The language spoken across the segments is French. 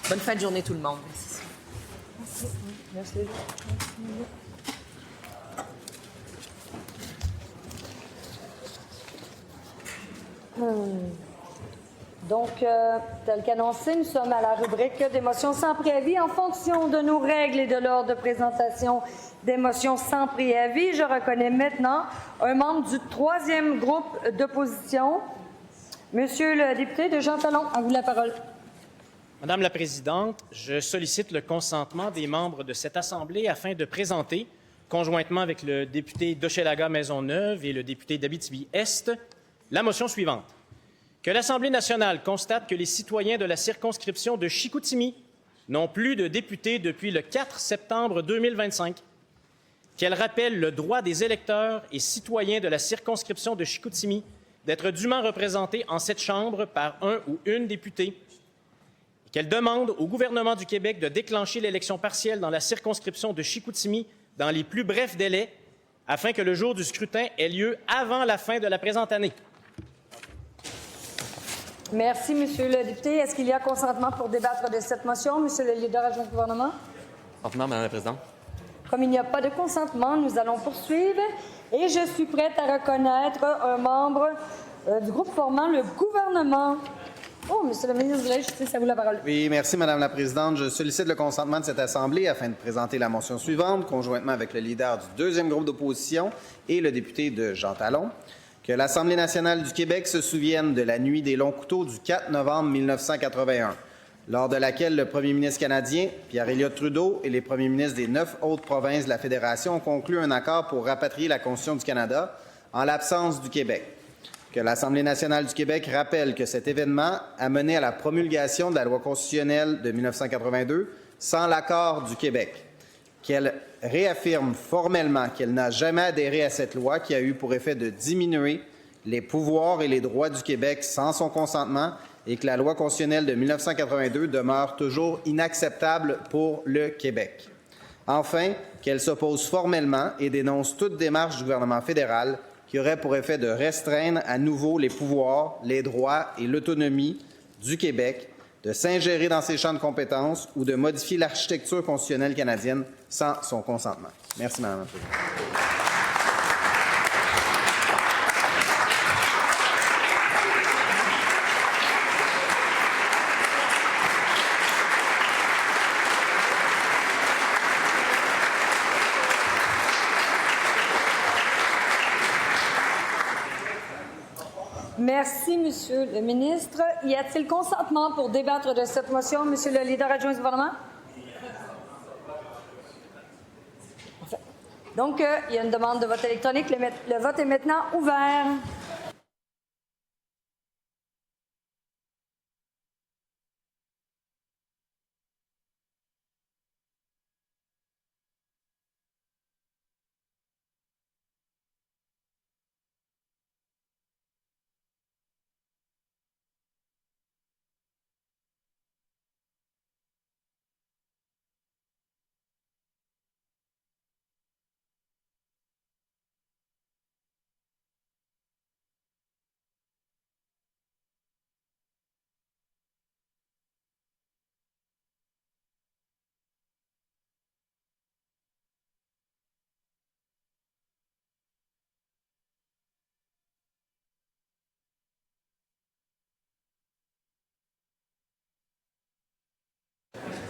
Bonne fin de journée tout le monde. Merci. Donc, tel qu'annoncé, nous sommes à la rubrique des motions sans préavis. En fonction de nos règles et de l'ordre de présentation des motions sans préavis, je reconnais maintenant un membre du troisième groupe d'opposition. Monsieur le député de Jean Talon, à vous la parole. Madame la Présidente, je sollicite le consentement des membres de cette Assemblée afin de présenter, conjointement avec le député d'Hochelaga-Maisonneuve et le député d'Abitibi-Est, la motion suivante. Que l'Assemblée nationale constate que les citoyens de la circonscription de Chicoutimi n'ont plus de députés depuis le 4 septembre 2025. Qu'elle rappelle le droit des électeurs et citoyens de la circonscription de Chicoutimi d'être dûment représentés en cette Chambre par un ou une députée. Qu'elle demande au gouvernement du Québec de déclencher l'élection partielle dans la circonscription de Chicoutimi dans les plus brefs délais afin que le jour du scrutin ait lieu avant la fin de la présente année. Merci, Monsieur le député. Est-ce qu'il y a consentement pour débattre de cette motion? Monsieur le leader adjoint du gouvernement. Consentement, Madame la Présidente. Comme il n'y a pas de consentement, nous allons poursuivre. Et je suis prête à reconnaître un membre du groupe formant le gouvernement. Oh, Monsieur le ministre de la Justice, à vous la parole. Oui, merci, Madame la Présidente. Je sollicite le consentement de cette Assemblée afin de présenter la motion suivante, conjointement avec le leader du deuxième groupe d'opposition et le député de Jean Talon. Que l'Assemblée nationale du Québec se souvienne de la nuit des longs couteaux du 4 novembre 1981, lors de laquelle le premier ministre canadien, Pierre Elliott Trudeau, et les premiers ministres des 9 autres provinces de la Fédération ont conclu un accord pour rapatrier la Constitution du Canada en l'absence du Québec. Que l'Assemblée nationale du Québec rappelle que cet événement a mené à la promulgation de la loi constitutionnelle de 1982 sans l'accord du Québec. Qu'elle réaffirme formellement qu'elle n'a jamais adhéré à cette loi qui a eu pour effet de diminuer les pouvoirs et les droits du Québec sans son consentement et que la loi constitutionnelle de 1982 demeure toujours inacceptable pour le Québec. Enfin, qu'elle s'oppose formellement et dénonce toute démarche du gouvernement fédéral qui aurait pour effet de restreindre à nouveau les pouvoirs, les droits et l'autonomie du Québec, de s'ingérer dans ses champs de compétences ou de modifier l'architecture constitutionnelle canadienne sans son consentement. Merci, Madame la Présidente. Merci, Monsieur le ministre. Y a-t-il consentement pour débattre de cette motion, Monsieur le leader adjoint du gouvernement? Donc, il y a une demande de vote électronique. Le vote est maintenant ouvert.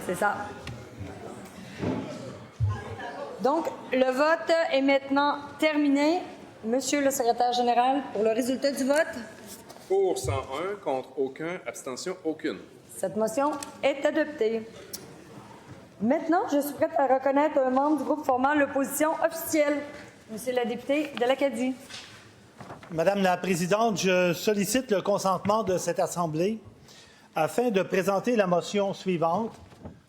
C'est ça. Donc, le vote est maintenant terminé. Monsieur le secrétaire général, pour le résultat du vote. Pour 101, contre aucun, abstention aucune. Cette motion est adoptée. Maintenant, je suis prête à reconnaître un membre du groupe formant l'opposition officielle, Monsieur le député de l'Acadie. Madame la Présidente, je sollicite le consentement de cette Assemblée afin de présenter la motion suivante,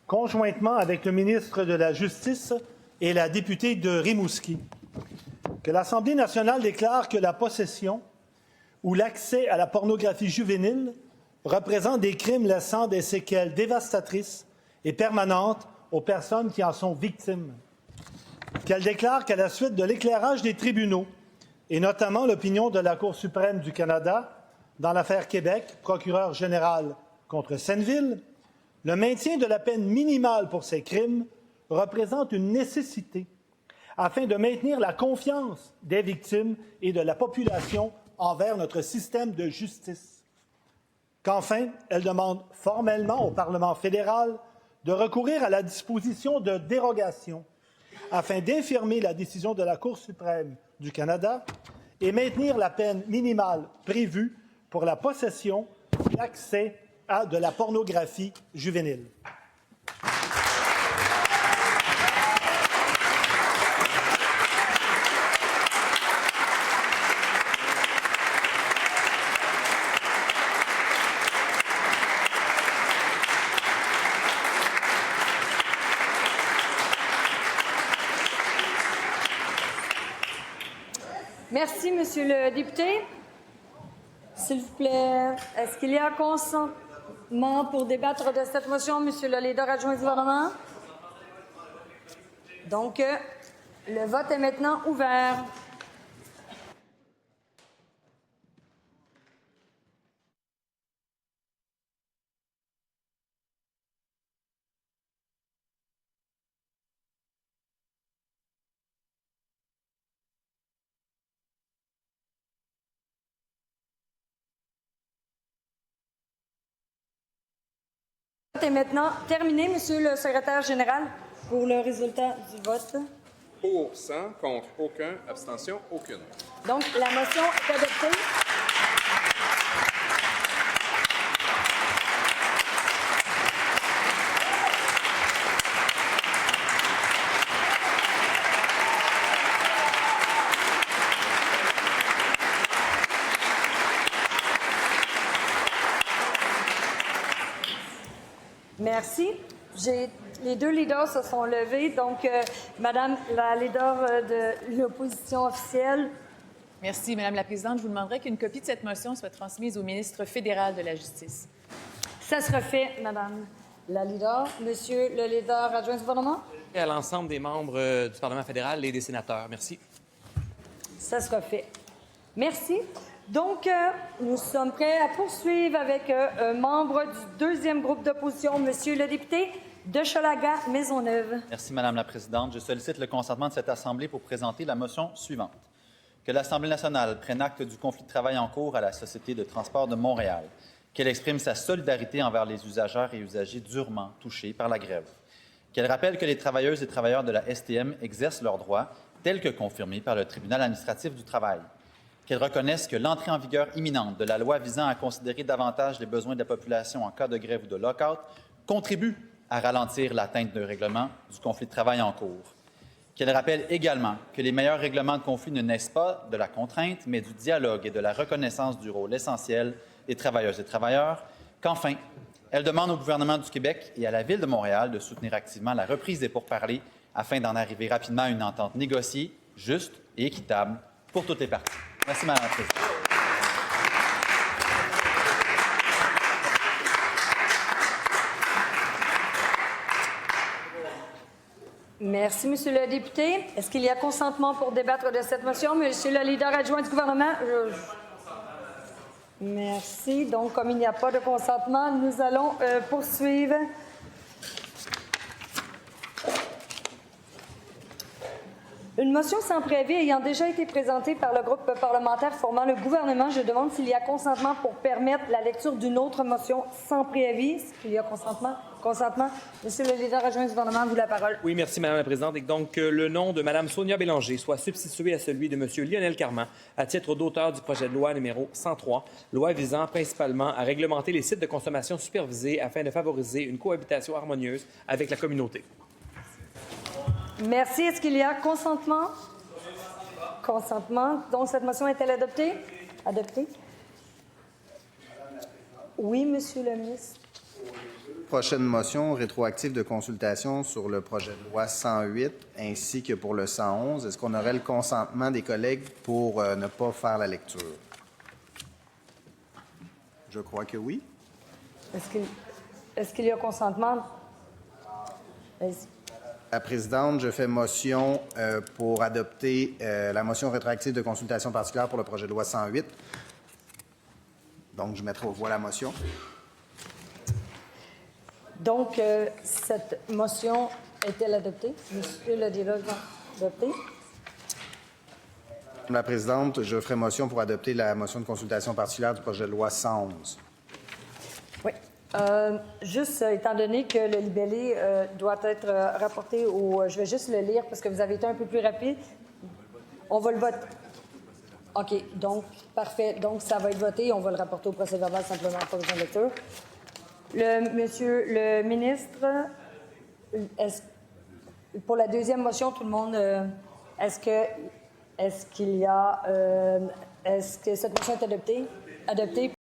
conjointement avec le ministre de la Justice et la députée de Rimouski. Que l'Assemblée nationale déclare que la possession ou l'accès à la pornographie juvénile représente des crimes laissant des séquelles dévastatrices et permanentes aux personnes qui en sont victimes. Qu'elle déclare qu'à la suite de l'éclairage des tribunaux, et notamment l'opinion de la Cour suprême du Canada dans l'affaire Québec, procureur général contre Senneville, Le maintien de la peine minimale pour ces crimes représente une nécessité afin de maintenir la confiance des victimes et de la population envers notre système de justice. Qu'enfin, elle demande formellement au Parlement fédéral de recourir à la disposition de dérogation afin d'infirmer la décision de la Cour suprême du Canada et maintenir la peine minimale prévue pour la possession et l'accès à de la pornographie juvénile. Merci, Monsieur le député. S'il vous plaît, est-ce qu'il y a consentement pour débattre de cette motion, Monsieur le leader adjoint du gouvernement? Donc, le vote est maintenant ouvert. Le vote est maintenant terminé, Monsieur le secrétaire général, pour le résultat du vote. Pour 100, contre aucun, abstention aucune. Donc, la motion est adoptée. Merci. Les deux leaders se sont levés. Donc, Madame la leader de l'opposition officielle. Merci, Madame la Présidente. Je vous demanderai qu'une copie de cette motion soit transmise au ministre fédéral de la Justice. Ça sera fait, Madame la leader. Monsieur le leader adjoint du gouvernement. Et à l'ensemble des membres du Parlement fédéral et des sénateurs. Merci. Ça sera fait. Merci. Donc, nous sommes prêts à poursuivre avec un membre du deuxième groupe d'opposition, Monsieur le député de Hochelaga-Maisonneuve. Merci, Madame la Présidente. Je sollicite le consentement de cette Assemblée pour présenter la motion suivante. Que l'Assemblée nationale prenne acte du conflit de travail en cours à la Société de transport de Montréal, qu'elle exprime sa solidarité envers les usageurs et usagers durement touchés par la grève, qu'elle rappelle que les travailleuses et travailleurs de la STM exercent leurs droits tels que confirmés par le Tribunal administratif du travail, qu'elle reconnaisse que l'entrée en vigueur imminente de la loi visant à considérer davantage les besoins de la population en cas de grève ou de lock-out contribue à ralentir l'atteinte d'un règlement du conflit de travail en cours. Qu'elle rappelle également que les meilleurs règlements de conflit ne naissent pas de la contrainte, mais du dialogue et de la reconnaissance du rôle essentiel des travailleuses et travailleurs. Qu'enfin, elle demande au gouvernement du Québec et à la Ville de Montréal de soutenir activement la reprise des pourparlers afin d'en arriver rapidement à une entente négociée, juste et équitable pour toutes les parties. Merci, Madame la Présidente. Merci, Monsieur le député. Est-ce qu'il y a consentement pour débattre de cette motion? Monsieur le leader adjoint du gouvernement. Merci. Donc, comme il n'y a pas de consentement, nous allons poursuivre. Une motion sans préavis ayant déjà été présentée par le groupe parlementaire formant le gouvernement, je demande s'il y a consentement pour permettre la lecture d'une autre motion sans préavis. Est-ce qu'il y a consentement? Consentement. Monsieur le leader adjoint du gouvernement, vous la parole. Oui, merci, Madame la Présidente. Et donc, le nom de Mme Sonia Bélanger soit substitué à celui de M. Lionel Carman à titre d'auteur du projet de loi numéro 103, loi visant principalement à réglementer les sites de consommation supervisés afin de favoriser une cohabitation harmonieuse avec la communauté. Merci. Est-ce qu'il y a consentement? Consentement. Donc, cette motion est-elle adoptée? Adoptée. Oui, Monsieur le ministre. Prochaine motion, rétroactive de consultation sur le projet de loi 108 ainsi que pour le 111. Est-ce qu'on aurait le consentement des collègues pour ne pas faire la lecture? Je crois que oui. Est-ce qu'il y a consentement? Vas-y. La présidente, je fais motion pour adopter la motion rétroactive de consultation particulière pour le projet de loi 108. Donc, je mettrai aux voix la motion. Donc, cette motion est-elle adoptée? Monsieur le dialogue adopté. Madame la présidente, je ferai motion pour adopter la motion de consultation particulière du projet de loi 111. Oui. Juste, étant donné que le libellé doit être rapporté au... je vais juste le lire parce que vous avez été un peu plus rapide. On va le voter. OK. Donc, parfait. Donc, ça va être voté. On va le rapporter au procès-verbal simplement, pas besoin de lecture. Monsieur le ministre, pour la deuxième motion, tout le monde... est-ce que cette motion est adoptée?